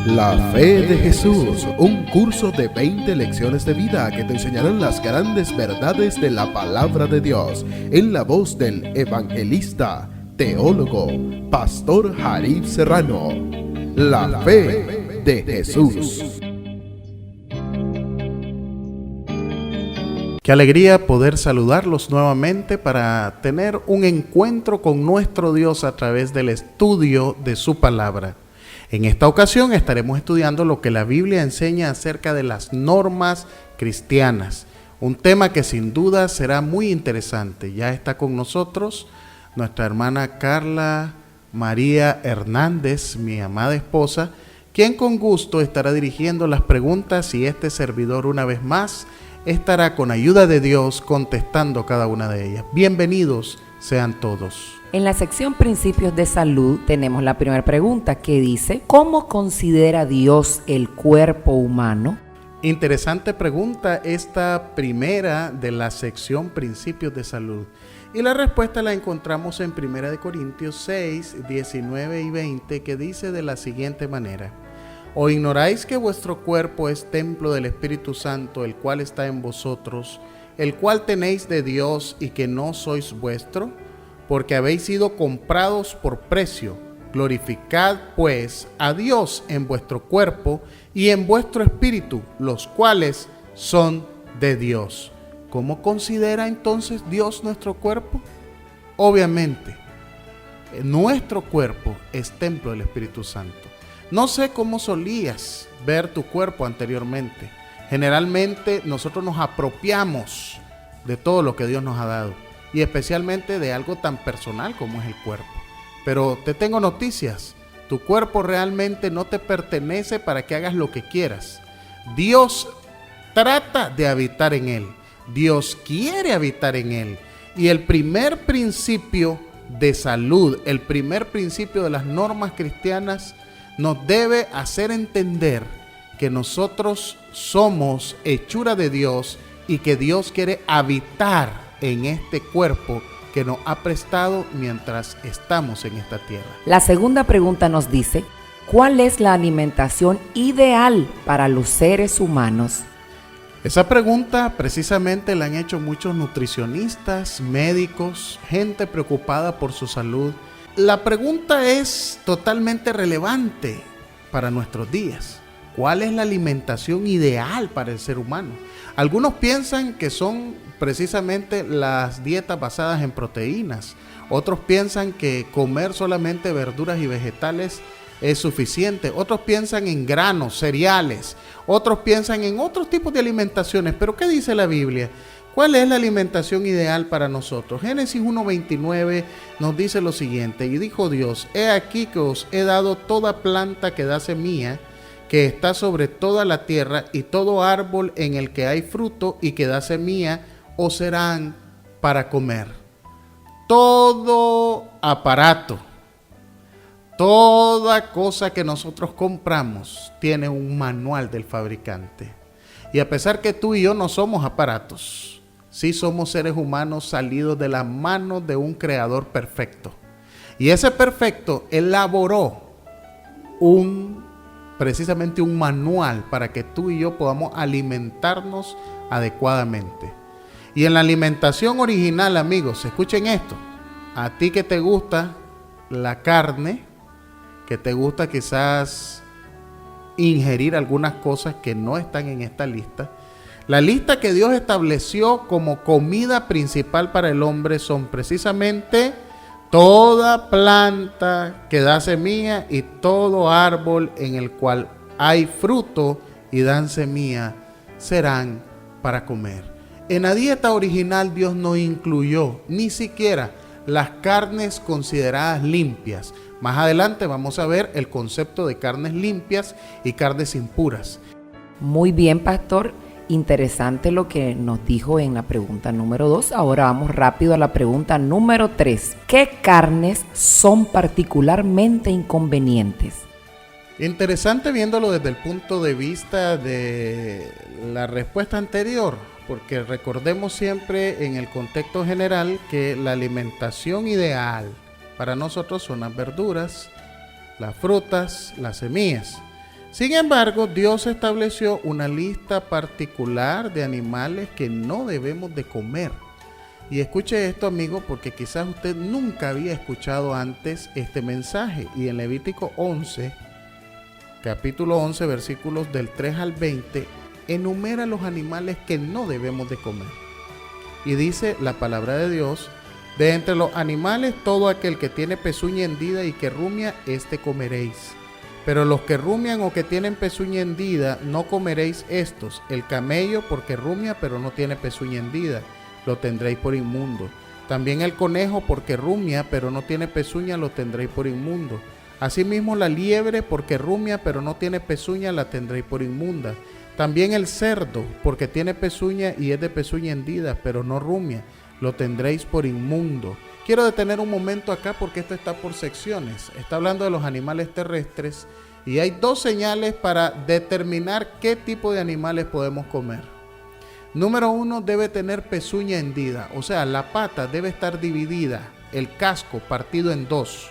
La Fe de Jesús, un curso de 20 lecciones de vida que te enseñarán las grandes verdades de la palabra de Dios, en la voz del evangelista, teólogo, Pastor Jarib Serrano. La Fe de Jesús. Qué alegría poder saludarlos nuevamente para tener un encuentro con nuestro Dios a través del estudio de su palabra. En esta ocasión estaremos estudiando lo que la Biblia enseña acerca de las normas cristianas, un tema que sin duda será muy interesante. Ya está con nosotros nuestra hermana Carla María Hernández, mi amada esposa, quien con gusto estará dirigiendo las preguntas y este servidor una vez más estará con ayuda de Dios contestando cada una de ellas. Bienvenidos sean todos. En la sección Principios de Salud tenemos la primera pregunta que dice: ¿cómo considera Dios el cuerpo humano? Interesante pregunta esta primera de la sección Principios de Salud. Y la respuesta la encontramos en 1 Corintios 6, 19 y 20, que dice de la siguiente manera: ¿O ignoráis que vuestro cuerpo es templo del Espíritu Santo, el cual está en vosotros, el cual tenéis de Dios y que no sois vuestro? Porque habéis sido comprados por precio. Glorificad pues a Dios en vuestro cuerpo y en vuestro espíritu, los cuales son de Dios. ¿Cómo considera entonces Dios nuestro cuerpo? Obviamente, nuestro cuerpo es templo del Espíritu Santo. No sé cómo solías ver tu cuerpo anteriormente. Generalmente nosotros nos apropiamos de todo lo que Dios nos ha dado, y especialmente de algo tan personal como es el cuerpo. Pero te tengo noticias: tu cuerpo realmente no te pertenece para que hagas lo que quieras. Dios trata de habitar en él. Dios quiere habitar en él. Y el primer principio de salud, el primer principio de las normas cristianas, nos debe hacer entender que nosotros somos hechura de Dios y que Dios quiere habitar en este cuerpo que nos ha prestado mientras estamos en esta tierra. La segunda pregunta nos dice: ¿cuál es la alimentación ideal para los seres humanos? Esa pregunta precisamente la han hecho muchos nutricionistas, médicos, gente preocupada por su salud. La pregunta es totalmente relevante para nuestros días. ¿Cuál es la alimentación ideal para el ser humano? Algunos piensan que son precisamente las dietas basadas en proteínas. Otros piensan que comer solamente verduras y vegetales es suficiente. Otros piensan en granos, cereales. Otros piensan en otros tipos de alimentaciones. Pero ¿qué dice la Biblia? ¿Cuál es la alimentación ideal para nosotros? Génesis 1:29 nos dice lo siguiente: y dijo Dios: he aquí que os he dado toda planta que da semilla, que está sobre toda la tierra, y todo árbol en el que hay fruto y que da semilla, os serán para comer. Todo aparato, toda cosa que nosotros compramos tiene un manual del fabricante. Y a pesar que tú y yo no somos aparatos, sí somos seres humanos salidos de la mano de un creador perfecto. Y ese perfecto elaboró precisamente un manual para que tú y yo podamos alimentarnos adecuadamente. Y en la alimentación original, amigos, escuchen esto: a ti que te gusta la carne, que te gusta quizás ingerir algunas cosas que no están en esta lista, la lista que Dios estableció como comida principal para el hombre son precisamente toda planta que da semilla y todo árbol en el cual hay fruto y dan semilla serán para comer. En la dieta original Dios no incluyó ni siquiera las carnes consideradas limpias. Más adelante vamos a ver el concepto de carnes limpias y carnes impuras. Muy bien, pastor. Interesante lo que nos dijo en la pregunta número 2. Ahora vamos rápido a la pregunta número 3. ¿Qué carnes son particularmente inconvenientes? Interesante viéndolo desde el punto de vista de la respuesta anterior, porque recordemos siempre en el contexto general que la alimentación ideal para nosotros son las verduras, las frutas, las semillas. Sin embargo, Dios estableció una lista particular de animales que no debemos de comer. Y escuche esto, amigo, porque quizás usted nunca había escuchado antes este mensaje. Y en Levítico 11, capítulo 11, versículos del 3 al 20, enumera los animales que no debemos de comer. Y dice la palabra de Dios: de entre los animales, todo aquel que tiene pezuña hendida y que rumia, este comeréis. Pero los que rumian o que tienen pezuña hendida, no comeréis estos. El camello, porque rumia, pero no tiene pezuña hendida, lo tendréis por inmundo. También el conejo, porque rumia, pero no tiene pezuña, lo tendréis por inmundo. Asimismo la liebre, porque rumia, pero no tiene pezuña, la tendréis por inmunda. También el cerdo, porque tiene pezuña y es de pezuña hendida, pero no rumia, lo tendréis por inmundo. Quiero detener un momento acá porque esto está por secciones. Está hablando de los animales terrestres y hay dos señales para determinar qué tipo de animales podemos comer. Número 1, debe tener pezuña hendida, o sea, la pata debe estar dividida, el casco partido en dos.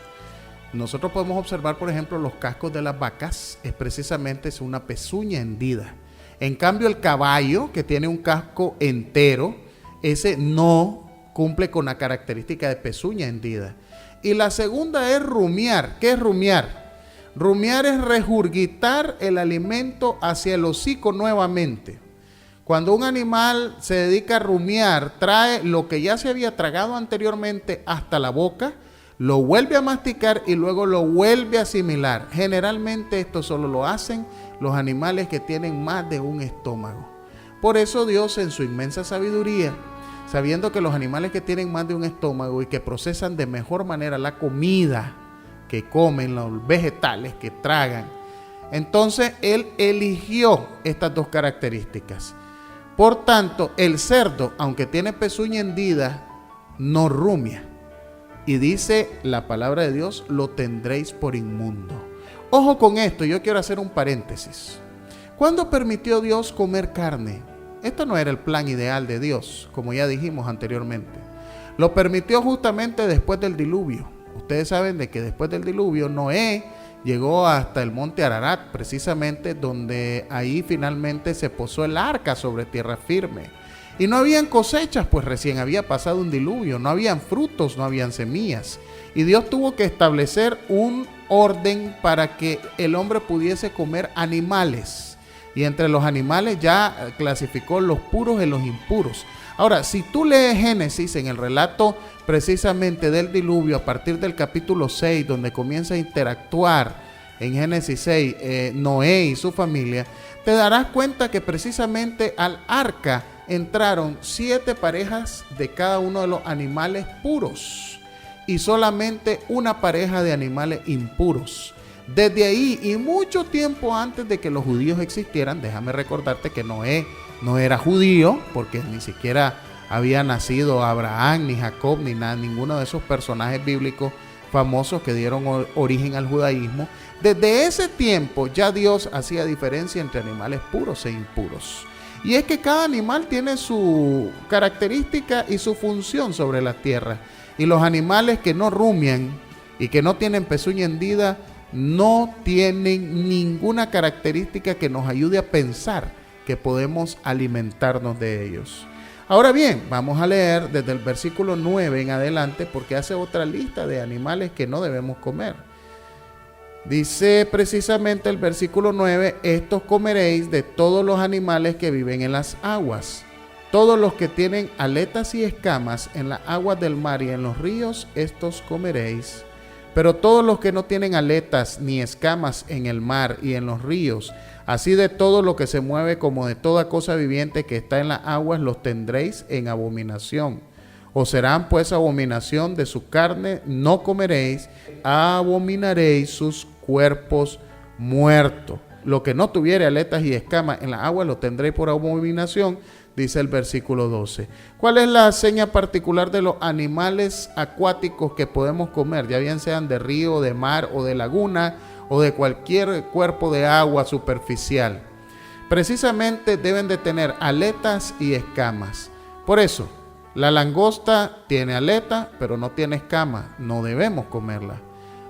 Nosotros podemos observar, por ejemplo, los cascos de las vacas, es precisamente una pezuña hendida. En cambio, el caballo, que tiene un casco entero, ese no cumple con la característica de pezuña hendida. Y la segunda es rumiar. ¿Qué es rumiar? Rumiar es regurgitar el alimento hacia el hocico nuevamente. Cuando un animal se dedica a rumiar, trae lo que ya se había tragado anteriormente hasta la boca, lo vuelve a masticar y luego lo vuelve a asimilar. Generalmente esto solo lo hacen los animales que tienen más de un estómago. Por eso Dios, en su inmensa sabiduría, sabiendo que los animales que tienen más de un estómago y que procesan de mejor manera la comida que comen, los vegetales que tragan, entonces Él eligió estas dos características. Por tanto, el cerdo, aunque tiene pezuña hendida, no rumia. Y dice la palabra de Dios: lo tendréis por inmundo. Ojo con esto, yo quiero hacer un paréntesis. ¿Cuándo permitió Dios comer carne? Esto no era el plan ideal de Dios, como ya dijimos anteriormente. Lo permitió justamente después del diluvio. Ustedes saben de que después del diluvio Noé llegó hasta el monte Ararat, precisamente donde ahí finalmente se posó el arca sobre tierra firme. Y no habían cosechas, pues recién había pasado un diluvio, no habían frutos, no habían semillas. Y Dios tuvo que establecer un orden para que el hombre pudiese comer animales. Y entre los animales ya clasificó los puros y los impuros. Ahora, si tú lees Génesis en el relato precisamente del diluvio, a partir del capítulo 6, donde comienza a interactuar en Génesis 6 Noé y su familia, te darás cuenta que precisamente al arca entraron 7 parejas de cada uno de los animales puros y solamente una pareja de animales impuros. Desde ahí y mucho tiempo antes de que los judíos existieran, déjame recordarte que Noé no era judío, porque ni siquiera había nacido Abraham, ni Jacob, ni nada, ninguno de esos personajes bíblicos famosos que dieron origen al judaísmo. Desde ese tiempo ya Dios hacía diferencia entre animales puros e impuros. Y es que cada animal tiene su característica y su función sobre la tierra. Y los animales que no rumian y que no tienen pezuña hendida no tienen ninguna característica que nos ayude a pensar que podemos alimentarnos de ellos. Ahora bien, vamos a leer desde el versículo 9 en adelante, porque hace otra lista de animales que no debemos comer. Dice precisamente el versículo 9: estos comeréis de todos los animales que viven en las aguas. Todos los que tienen aletas y escamas en las aguas del mar y en los ríos, estos comeréis. Pero todos los que no tienen aletas ni escamas en el mar y en los ríos, así de todo lo que se mueve como de toda cosa viviente que está en las aguas, los tendréis en abominación. Os serán pues abominación de su carne, no comeréis, abominaréis sus cuerpos muertos. Lo que no tuviere aletas y escamas en las aguas, lo tendréis por abominación, dice el versículo 12. ¿Cuál es la seña particular de los animales acuáticos que podemos comer? Ya bien sean de río, de mar o de laguna o de cualquier cuerpo de agua superficial. precisamente deben de tener aletas y escamas. Por eso, la langosta tiene aleta, pero no tiene escama, no debemos comerla.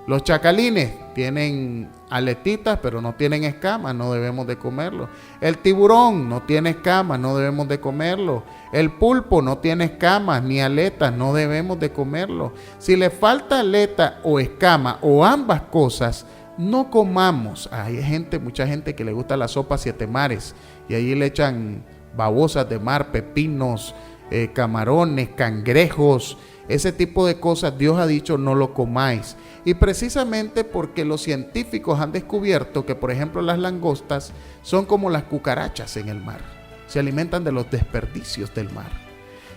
Los chacalines tienen aletitas, pero no tienen escamas, no debemos de comerlo. El tiburón no tiene escamas, no debemos de comerlo. El pulpo no tiene escamas ni aletas, no debemos de comerlo. Si le falta aleta o escama o ambas cosas, no comamos. Hay mucha gente que le gusta la sopa siete mares y ahí le echan babosas de mar, pepinos, camarones, cangrejos, ese tipo de cosas. Dios ha dicho no lo comáis. Y precisamente porque los científicos han descubierto que, por ejemplo, las langostas son como las cucarachas en el mar. Se alimentan de los desperdicios del mar.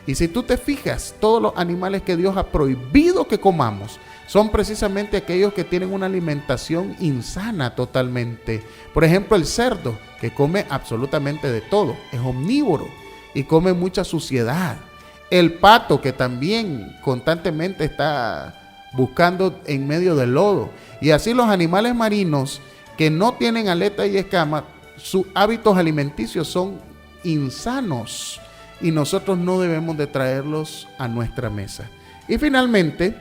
Y si tú te fijas, todos los animales que Dios ha prohibido que comamos son precisamente aquellos que tienen una alimentación insana totalmente. Por ejemplo, el cerdo, que come absolutamente de todo, es omnívoro y come mucha suciedad. El pato, que también constantemente está buscando en medio del lodo. Y así los animales marinos que no tienen aleta y escama, sus hábitos alimenticios son insanos y nosotros no debemos de traerlos a nuestra mesa. Y finalmente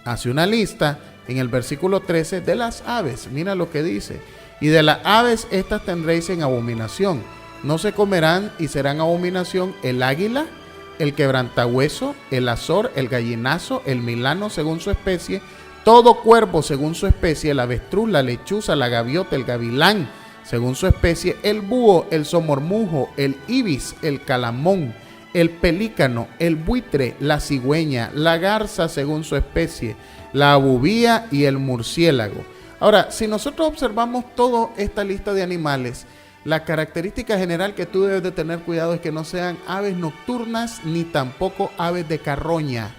hace una lista en el versículo 13 de las aves. Mira lo que dice: y de las aves estas tendréis en abominación, no se comerán y serán abominación el águila, el quebrantahueso, el azor, el gallinazo, el milano según su especie, todo cuervo según su especie, el avestruz, la lechuza, la gaviota, el gavilán según su especie, el búho, el somormujo, el ibis, el calamón, el pelícano, el buitre, la cigüeña, la garza según su especie, la abubía y el murciélago. Ahora, si nosotros observamos toda esta lista de animales, la característica general que tú debes de tener cuidado es que no sean aves nocturnas ni tampoco aves de carroña.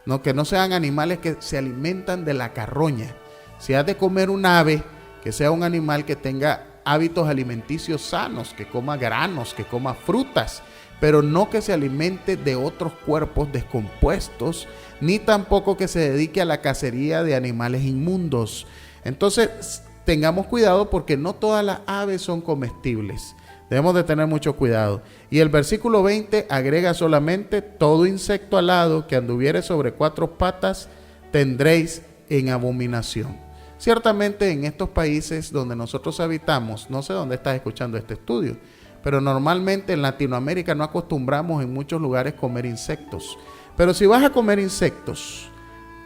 No, que no sean animales que se alimentan de la carroña. Si has de comer un ave, que sea un animal que tenga hábitos alimenticios sanos, que coma granos, que coma frutas, pero no que se alimente de otros cuerpos descompuestos, ni tampoco que se dedique a la cacería de animales inmundos. Entonces, tengamos cuidado porque no todas las aves son comestibles. Debemos de tener mucho cuidado. Y el versículo 20 agrega solamente: todo insecto alado que anduviere sobre cuatro patas tendréis en abominación. Ciertamente en estos países donde nosotros habitamos, no sé dónde estás escuchando este estudio, pero normalmente en Latinoamérica no acostumbramos en muchos lugares comer insectos. Pero si vas a comer insectos,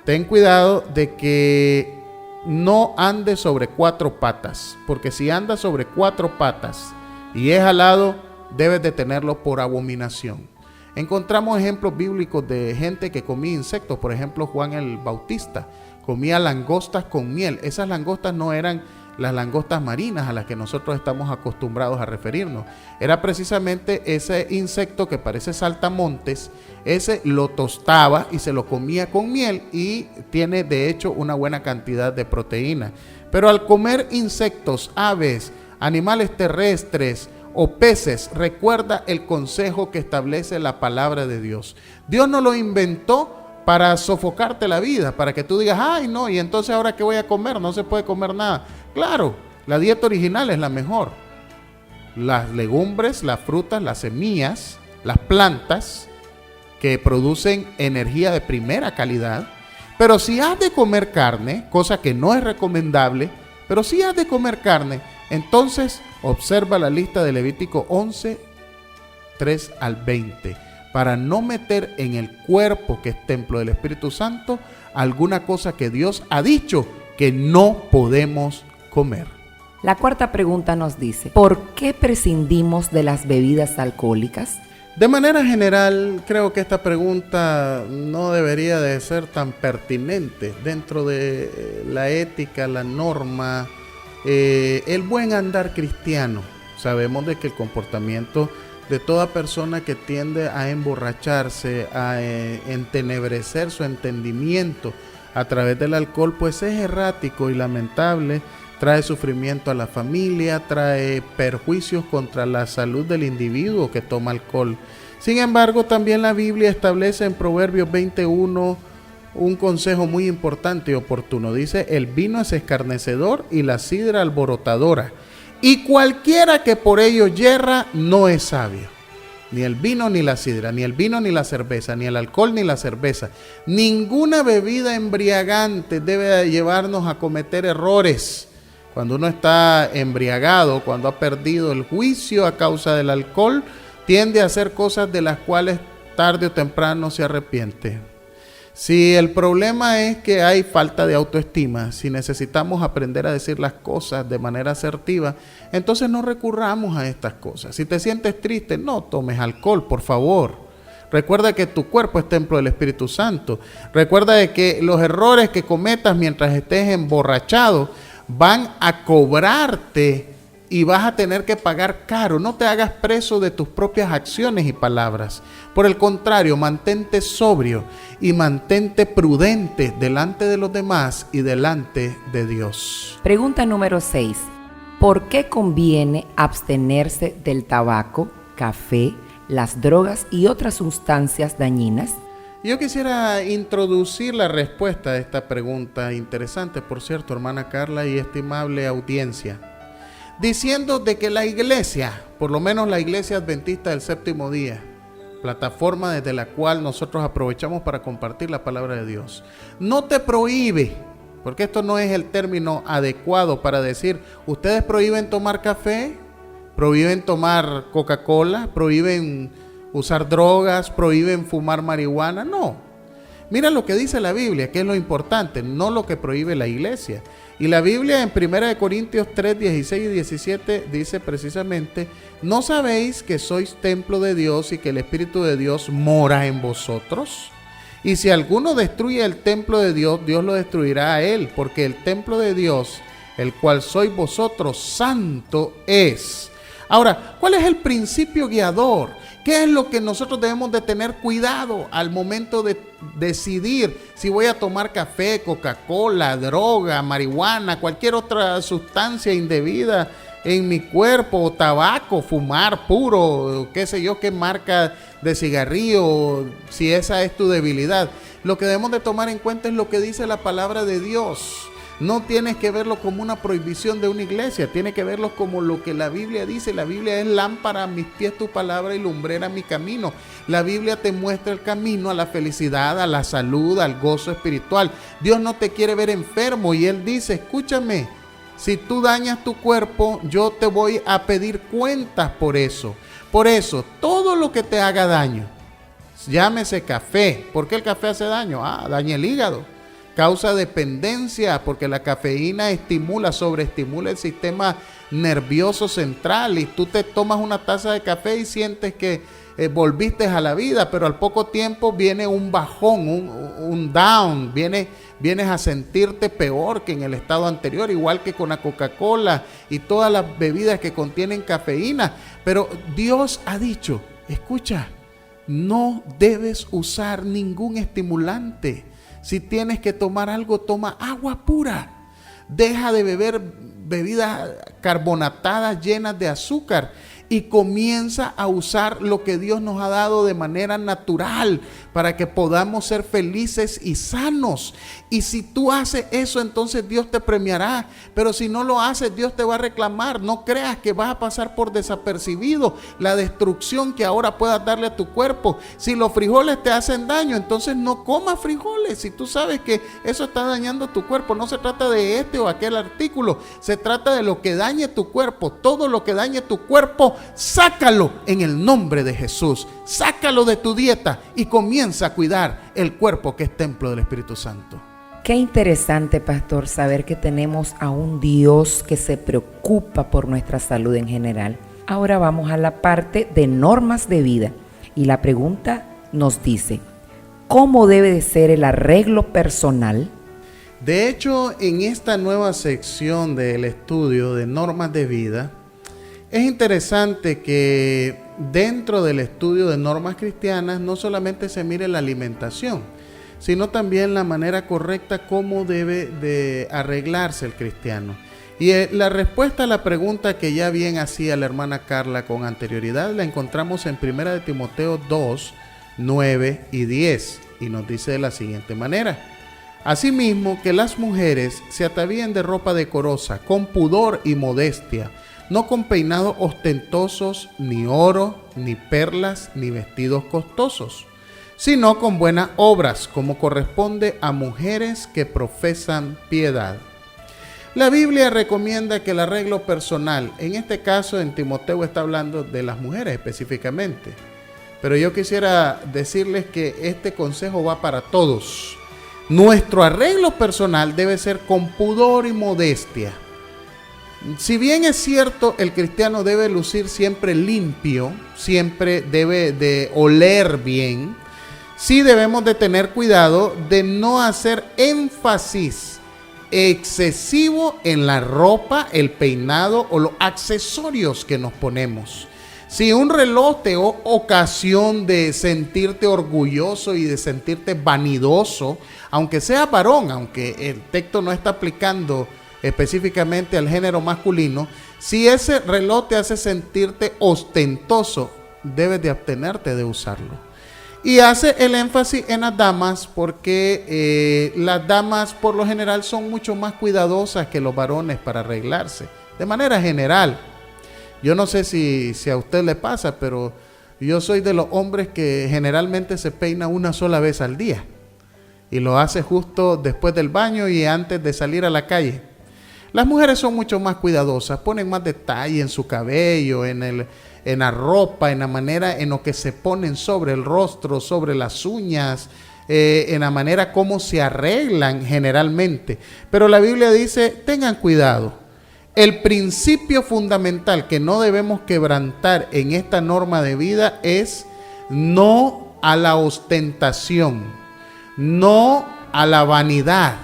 ten cuidado de que no ande sobre cuatro patas, porque si anda sobre cuatro patas y es alado, debes de tenerlo por abominación. Encontramos ejemplos bíblicos de gente que comía insectos. Por ejemplo, Juan el Bautista comía langostas con miel. Esas langostas no eran las langostas marinas a las que nosotros estamos acostumbrados a referirnos. Era precisamente ese insecto que parece saltamontes. Ese lo tostaba y se lo comía con miel y tiene de hecho una buena cantidad de proteína. Pero al comer insectos, aves, animales terrestres o peces, recuerda el consejo que establece la palabra de Dios. Dios no lo inventó para sofocarte la vida, para que tú digas: ay no, y entonces ahora ¿qué voy a comer? No se puede comer nada. Claro, la dieta original es la mejor. Las legumbres, las frutas, las semillas, las plantas que producen energía de primera calidad. Pero si has de comer carne, cosa que no es recomendable, pero si has de comer carne, entonces observa la lista de Levítico 11, 3 al 20, para no meter en el cuerpo, que es templo del Espíritu Santo, alguna cosa que Dios ha dicho que no podemos comer. La cuarta pregunta nos dice: ¿por qué prescindimos de las bebidas alcohólicas? De manera general, creo que esta pregunta no debería de ser tan pertinente dentro de la ética, la norma, el buen andar cristiano. Sabemos de que el comportamiento de toda persona que tiende a emborracharse, a entenebrecer su entendimiento a través del alcohol, pues es errático y lamentable, trae sufrimiento a la familia, trae perjuicios contra la salud del individuo que toma alcohol. Sin embargo, también la Biblia establece en Proverbios 21 un consejo muy importante y oportuno. Dice: el vino es escarnecedor y la sidra alborotadora, Y cualquiera que por ello yerra no es sabio. Ni el vino ni la sidra, ni el vino ni la cerveza, ni el alcohol ni la cerveza. Ninguna bebida embriagante debe llevarnos a cometer errores. Cuando uno está embriagado, cuando ha perdido el juicio a causa del alcohol, tiende a hacer cosas de las cuales tarde o temprano se arrepiente. Si el problema es que hay falta de autoestima, si necesitamos aprender a decir las cosas de manera asertiva, entonces no recurramos a estas cosas. Si te sientes triste, no tomes alcohol, por favor. Recuerda que tu cuerpo es templo del Espíritu Santo. Recuerda de que los errores que cometas mientras estés emborrachado van a cobrarte y vas a tener que pagar caro. No te hagas preso de tus propias acciones y palabras. Por el contrario, mantente sobrio y mantente prudente delante de los demás y delante de Dios. Pregunta número 6. ¿Por qué conviene abstenerse del tabaco, café, las drogas y otras sustancias dañinas? Yo quisiera introducir la respuesta a esta pregunta interesante, por cierto, hermana Carla y estimable audiencia, diciendo de que la iglesia, por lo menos la iglesia adventista del séptimo día, plataforma desde la cual nosotros aprovechamos para compartir la palabra de Dios, no te prohíbe, porque esto no es el término adecuado para decir, ustedes prohíben tomar café, prohíben tomar Coca-Cola, prohíben usar drogas, prohíben fumar marihuana. No, mira lo que dice la Biblia, que es lo importante, no lo que prohíbe la iglesia. Y la Biblia en 1 Corintios 3, 16 y 17 dice precisamente, ¿no sabéis que sois templo de Dios y que el Espíritu de Dios mora en vosotros? Y si alguno destruye el templo de Dios, Dios lo destruirá a él, porque el templo de Dios, el cual sois vosotros, santo es. Ahora, ¿cuál es el principio guiador? ¿Qué es lo que nosotros debemos de tener cuidado al momento de decidir si voy a tomar café, Coca-Cola, droga, marihuana, cualquier otra sustancia indebida en mi cuerpo, tabaco, fumar puro, qué sé yo, qué marca de cigarrillo, si esa es tu debilidad? Lo que debemos de tomar en cuenta es lo que dice la palabra de Dios. No tienes que verlo como una prohibición de una iglesia, tienes que verlo como lo que la Biblia dice. La Biblia es lámpara a mis pies tu palabra y lumbrera a mi camino. La Biblia te muestra el camino a la felicidad, a la salud, al gozo espiritual. Dios no te quiere ver enfermo y Él dice, escúchame, si tú dañas tu cuerpo, yo te voy a pedir cuentas por eso. Por eso, todo lo que te haga daño, llámese café. ¿Por qué el café hace daño? Daña el hígado. Causa dependencia porque la cafeína sobreestimula el sistema nervioso central y tú te tomas una taza de café y sientes que volviste a la vida, pero al poco tiempo viene un bajón, un down, vienes a sentirte peor que en el estado anterior, igual que con la Coca-Cola y todas las bebidas que contienen cafeína. Pero Dios ha dicho, escucha, no debes usar ningún estimulante. Si tienes que tomar algo, toma agua pura. Deja de beber bebidas carbonatadas llenas de azúcar y comienza a usar lo que Dios nos ha dado de manera natural para que podamos ser felices y sanos. Y si tú haces eso, entonces Dios te premiará. Pero si no lo haces, Dios te va a reclamar. No creas que vas a pasar por desapercibido la destrucción que ahora puedas darle a tu cuerpo. Si los frijoles te hacen daño, entonces no comas frijoles. Si tú sabes que eso está dañando tu cuerpo, no se trata de este o aquel artículo. Se trata de lo que dañe tu cuerpo. Todo lo que dañe tu cuerpo, sácalo en el nombre de Jesús. Sácalo de tu dieta y comienza a cuidar el cuerpo que es templo del Espíritu Santo. Qué interesante, pastor, saber que tenemos a un Dios que se preocupa por nuestra salud en general. Ahora vamos a la parte de normas de vida. Y la pregunta nos dice, ¿cómo debe de ser el arreglo personal? De hecho, en esta nueva sección del estudio de normas de vida, es interesante que dentro del estudio de normas cristianas no solamente se mire la alimentación, sino también la manera correcta cómo debe de arreglarse el cristiano. Y la respuesta a la pregunta que ya bien hacía la hermana Carla con anterioridad la encontramos en 1 Timoteo 2, 9 y 10 y nos dice de la siguiente manera: asimismo que las mujeres se atavíen de ropa decorosa, con pudor y modestia, no con peinados ostentosos, ni oro, ni perlas, ni vestidos costosos, sino con buenas obras, como corresponde a mujeres que profesan piedad. La Biblia recomienda que el arreglo personal, en este caso en Timoteo está hablando de las mujeres específicamente, pero yo quisiera decirles que este consejo va para todos. Nuestro arreglo personal debe ser con pudor y modestia. Si bien es cierto, el cristiano debe lucir siempre limpio, siempre debe de oler bien, sí debemos de tener cuidado de no hacer énfasis excesivo en la ropa, el peinado o los accesorios que nos ponemos. Si un reloj te ocasión de sentirte orgulloso y de sentirte vanidoso, aunque sea varón, aunque el texto no está aplicando específicamente al género masculino, si ese reloj te hace sentirte ostentoso, debes de abstenerte de usarlo. Y hace el énfasis en las damas porque las damas por lo general son mucho más cuidadosas que los varones para arreglarse, de manera general. Yo no sé si a usted le pasa, pero yo soy de los hombres que generalmente se peina una sola vez al día. Y lo hace justo después del baño y antes de salir a la calle. Las mujeres son mucho más cuidadosas, ponen más detalle en su cabello, en la ropa, en la manera en lo que se ponen sobre el rostro, sobre las uñas, en la manera como se arreglan generalmente. Pero la Biblia dice, tengan cuidado. El principio fundamental que no debemos quebrantar en esta norma de vida es no a la ostentación, no a la vanidad.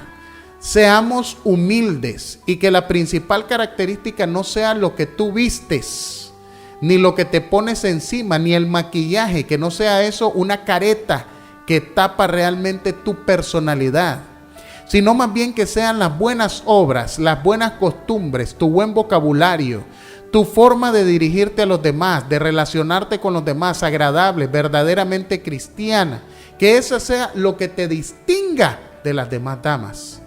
Seamos humildes y que la principal característica no sea lo que tú vistes, ni lo que te pones encima, ni el maquillaje, que no sea eso una careta que tapa realmente tu personalidad, sino más bien que sean las buenas obras, las buenas costumbres, tu buen vocabulario, tu forma de dirigirte a los demás, de relacionarte con los demás, agradable, verdaderamente cristiana, que eso sea lo que te distinga de las demás damas,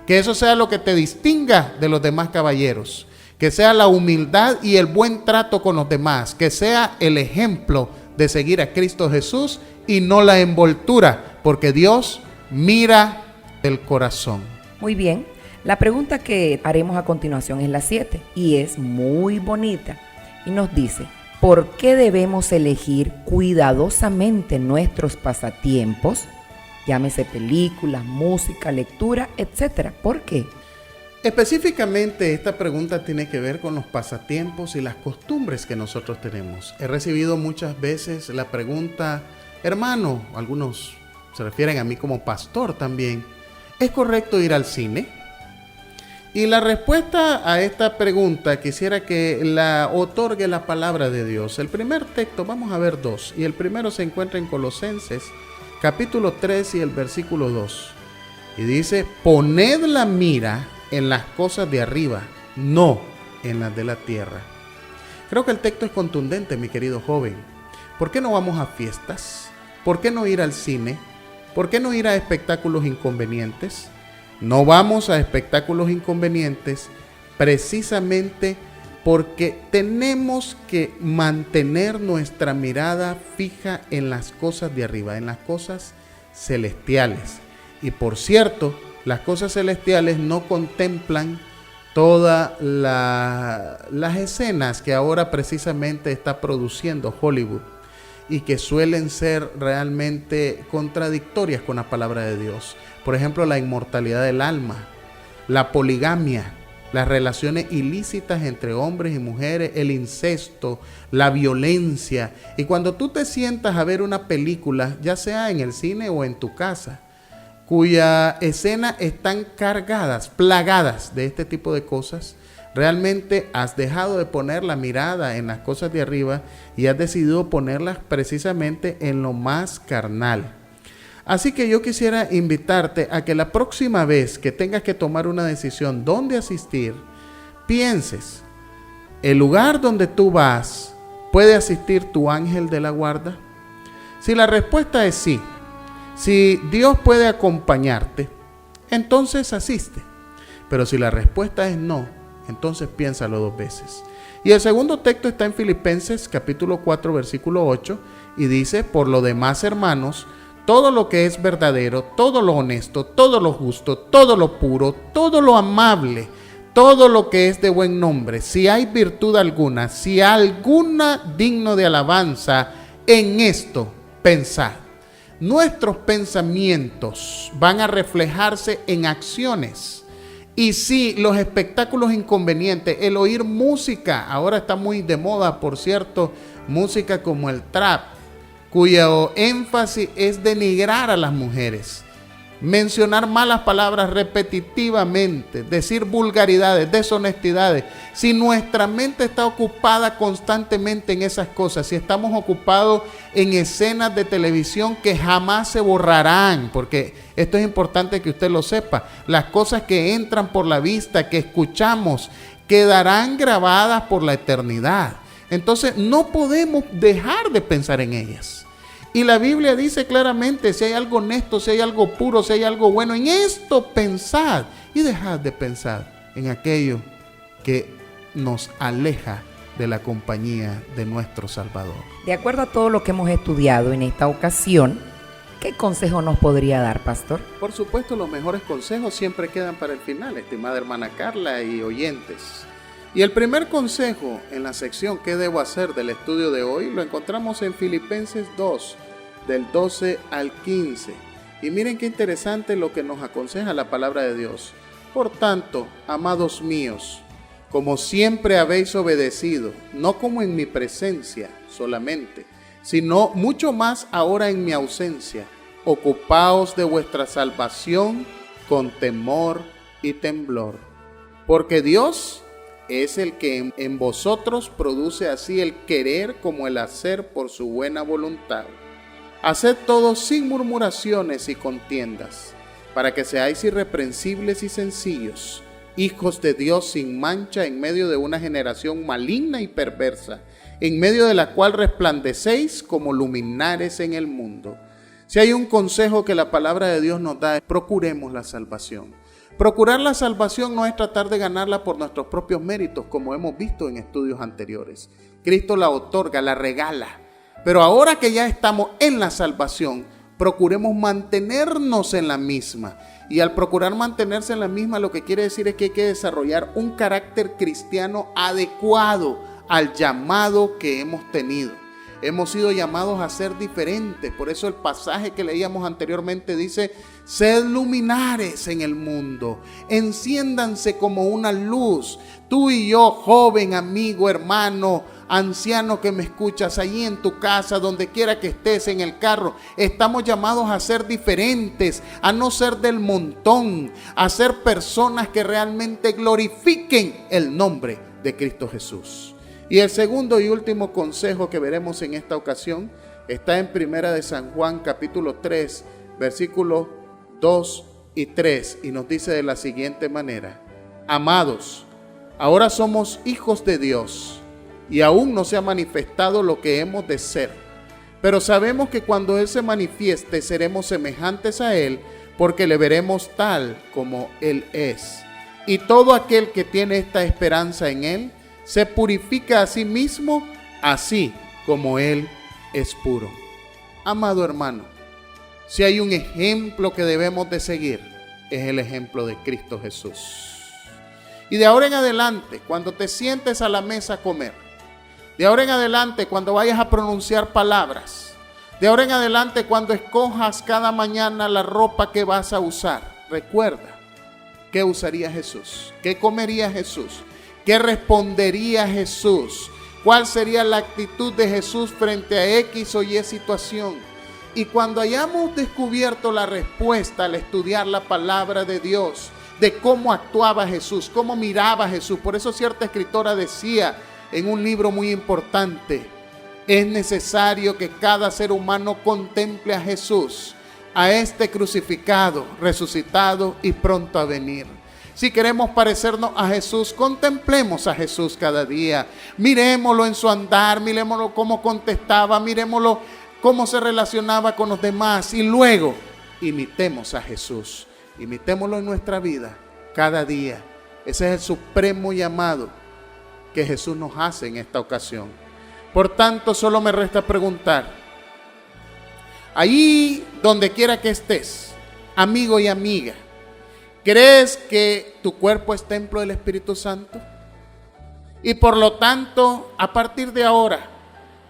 que eso sea lo que te distinga de los demás caballeros, que sea la humildad y el buen trato con los demás, que sea el ejemplo de seguir a Cristo Jesús y no la envoltura, porque Dios mira el corazón. Muy bien, la pregunta que haremos a continuación es la 7 y es muy bonita y nos dice, ¿por qué debemos elegir cuidadosamente nuestros pasatiempos? Llámese películas, música, lectura, etcétera. ¿Por qué? Específicamente esta pregunta tiene que ver con los pasatiempos y las costumbres que nosotros tenemos. He recibido muchas veces la pregunta, hermano, algunos se refieren a mí como pastor también, ¿es correcto ir al cine? Y la respuesta a esta pregunta quisiera que la otorgue la palabra de Dios. El primer texto, vamos a ver dos, y el primero se encuentra en Colosenses, capítulo 3 y el versículo 2. Y dice, poned la mira en las cosas de arriba, no en las de la tierra. Creo que el texto es contundente, mi querido joven. ¿Por qué no vamos a fiestas? ¿Por qué no ir al cine? ¿Por qué no ir a espectáculos inconvenientes? No vamos a espectáculos inconvenientes precisamente porque tenemos que mantener nuestra mirada fija en las cosas de arriba, en las cosas celestiales. Y por cierto, las cosas celestiales no contemplan todas las escenas que ahora precisamente está produciendo Hollywood y que suelen ser realmente contradictorias con la palabra de Dios. Por ejemplo, la inmortalidad del alma, la poligamia, las relaciones ilícitas entre hombres y mujeres, el incesto, la violencia. Y cuando tú te sientas a ver una película, ya sea en el cine o en tu casa, cuya escenas están cargadas, plagadas de este tipo de cosas, realmente has dejado de poner la mirada en las cosas de arriba y has decidido ponerlas precisamente en lo más carnal. Así que yo quisiera invitarte a que la próxima vez que tengas que tomar una decisión dónde asistir, pienses, ¿el lugar donde tú vas puede asistir tu ángel de la guarda? Si la respuesta es sí, si Dios puede acompañarte, entonces asiste. Pero si la respuesta es no, entonces piénsalo dos veces. Y el segundo texto está en Filipenses capítulo 4 versículo 8 y dice: por lo demás, hermanos, todo lo que es verdadero, todo lo honesto, todo lo justo, todo lo puro, todo lo amable, todo lo que es de buen nombre, si hay virtud alguna, si alguna digno de alabanza, en esto pensad. Nuestros pensamientos van a reflejarse en acciones. Y sí, los espectáculos inconvenientes, el oír música, ahora está muy de moda, por cierto, música como el trap, cuyo énfasis es denigrar a las mujeres, mencionar malas palabras repetitivamente, decir vulgaridades, deshonestidades. Si nuestra mente está ocupada constantemente en esas cosas, si estamos ocupados en escenas de televisión que jamás se borrarán, porque esto es importante que usted lo sepa, las cosas que entran por la vista, que escuchamos, quedarán grabadas por la eternidad. Entonces no podemos dejar de pensar en ellas. Y la Biblia dice claramente: si hay algo honesto, si hay algo puro, si hay algo bueno, en esto pensad, y dejad de pensar en aquello que nos aleja de la compañía de nuestro Salvador. De acuerdo a todo lo que hemos estudiado en esta ocasión, ¿qué consejo nos podría dar, pastor? Por supuesto, los mejores consejos siempre quedan para el final, estimada hermana Carla y oyentes. Y el primer consejo en la sección ¿qué debo hacer? Del estudio de hoy lo encontramos en Filipenses 2, del 12 al 15. Y miren qué interesante lo que nos aconseja la palabra de Dios. Por tanto, amados míos, como siempre habéis obedecido, no como en mi presencia solamente, sino mucho más ahora en mi ausencia, ocupaos de vuestra salvación con temor y temblor. Porque Dios es el que en vosotros produce así el querer como el hacer por su buena voluntad. Haced todo sin murmuraciones y contiendas, para que seáis irreprensibles y sencillos, hijos de Dios sin mancha en medio de una generación maligna y perversa, en medio de la cual resplandecéis como luminares en el mundo. Si hay un consejo que la palabra de Dios nos da, procuremos la salvación. Procurar la salvación no es tratar de ganarla por nuestros propios méritos, como hemos visto en estudios anteriores. Cristo la otorga, la regala. Pero ahora que ya estamos en la salvación, procuremos mantenernos en la misma. Y al procurar mantenerse en la misma, lo que quiere decir es que hay que desarrollar un carácter cristiano adecuado al llamado que hemos tenido. Hemos sido llamados a ser diferentes. Por eso el pasaje que leíamos anteriormente dice: sed luminares en el mundo, enciéndanse como una luz. Tú y yo, joven, amigo, hermano, anciano que me escuchas, allí en tu casa, donde quiera que estés, en el carro, estamos llamados a ser diferentes, a no ser del montón, a ser personas que realmente glorifiquen el nombre de Cristo Jesús. Y el segundo y último consejo que veremos en esta ocasión está en Primera de San Juan capítulo 3, versículos 2 y 3, y nos dice de la siguiente manera: amados, ahora somos hijos de Dios, y aún no se ha manifestado lo que hemos de ser, pero sabemos que cuando Él se manifieste seremos semejantes a Él, porque le veremos tal como Él es. Y todo aquel que tiene esta esperanza en Él se purifica a sí mismo, así como Él es puro. Amado hermano, si hay un ejemplo que debemos de seguir, es el ejemplo de Cristo Jesús. Y de ahora en adelante, cuando te sientes a la mesa a comer, de ahora en adelante, cuando vayas a pronunciar palabras, de ahora en adelante, cuando escojas cada mañana la ropa que vas a usar, recuerda, ¿qué usaría Jesús? ¿Qué comería Jesús? ¿Qué respondería Jesús? ¿Cuál sería la actitud de Jesús frente a X o Y situación? Y cuando hayamos descubierto la respuesta al estudiar la palabra de Dios, de cómo actuaba Jesús, cómo miraba Jesús, por eso cierta escritora decía en un libro muy importante: es necesario que cada ser humano contemple a Jesús, a este crucificado, resucitado y pronto a venir. Si queremos parecernos a Jesús, contemplemos a Jesús cada día. Miremoslo en su andar, miremoslo cómo contestaba, miremoslo cómo se relacionaba con los demás. Y luego, imitemos a Jesús. Imitémoslo en nuestra vida cada día. Ese es el supremo llamado que Jesús nos hace en esta ocasión. Por tanto, solo me resta preguntar, ahí donde quiera que estés, amigo y amiga, ¿crees que tu cuerpo es templo del Espíritu Santo? Y por lo tanto, a partir de ahora,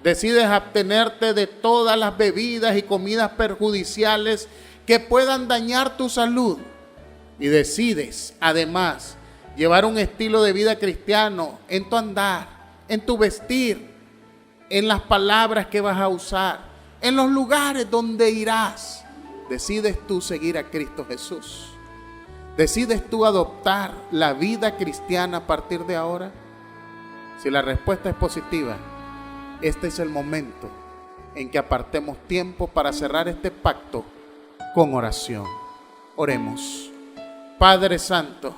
decides abstenerte de todas las bebidas y comidas perjudiciales que puedan dañar tu salud. Y decides, además, llevar un estilo de vida cristiano en tu andar, en tu vestir, en las palabras que vas a usar, en los lugares donde irás. Decides tú seguir a Cristo Jesús. ¿Decides tú adoptar la vida cristiana a partir de ahora? Si la respuesta es positiva, este es el momento en que apartemos tiempo para cerrar este pacto con oración. Oremos. Padre Santo,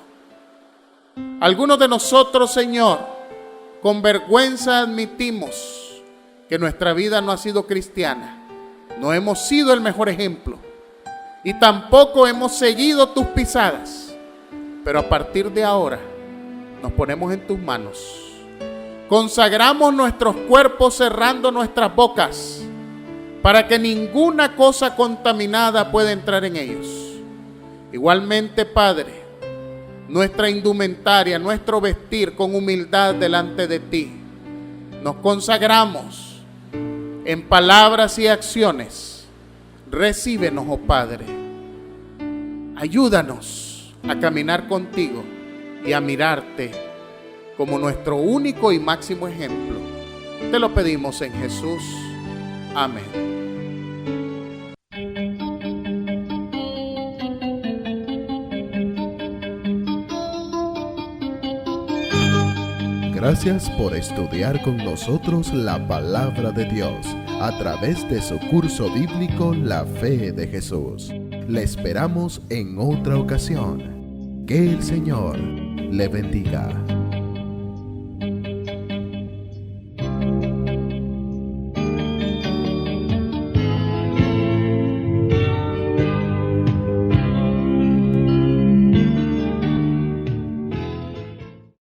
algunos de nosotros, Señor, con vergüenza admitimos que nuestra vida no ha sido cristiana. No hemos sido el mejor ejemplo y tampoco hemos seguido tus pisadas. Pero a partir de ahora nos ponemos en tus manos. Consagramos nuestros cuerpos cerrando nuestras bocas para que ninguna cosa contaminada pueda entrar en ellos. Igualmente, Padre, nuestra indumentaria, nuestro vestir con humildad delante de ti. Nos consagramos en palabras y acciones. Recíbenos, oh Padre. Ayúdanos a caminar contigo y a mirarte como nuestro único y máximo ejemplo. Te lo pedimos en Jesús. Amén. Gracias por estudiar con nosotros la palabra de Dios a través de su curso bíblico La Fe de Jesús. Le esperamos en otra ocasión. Que el Señor le bendiga.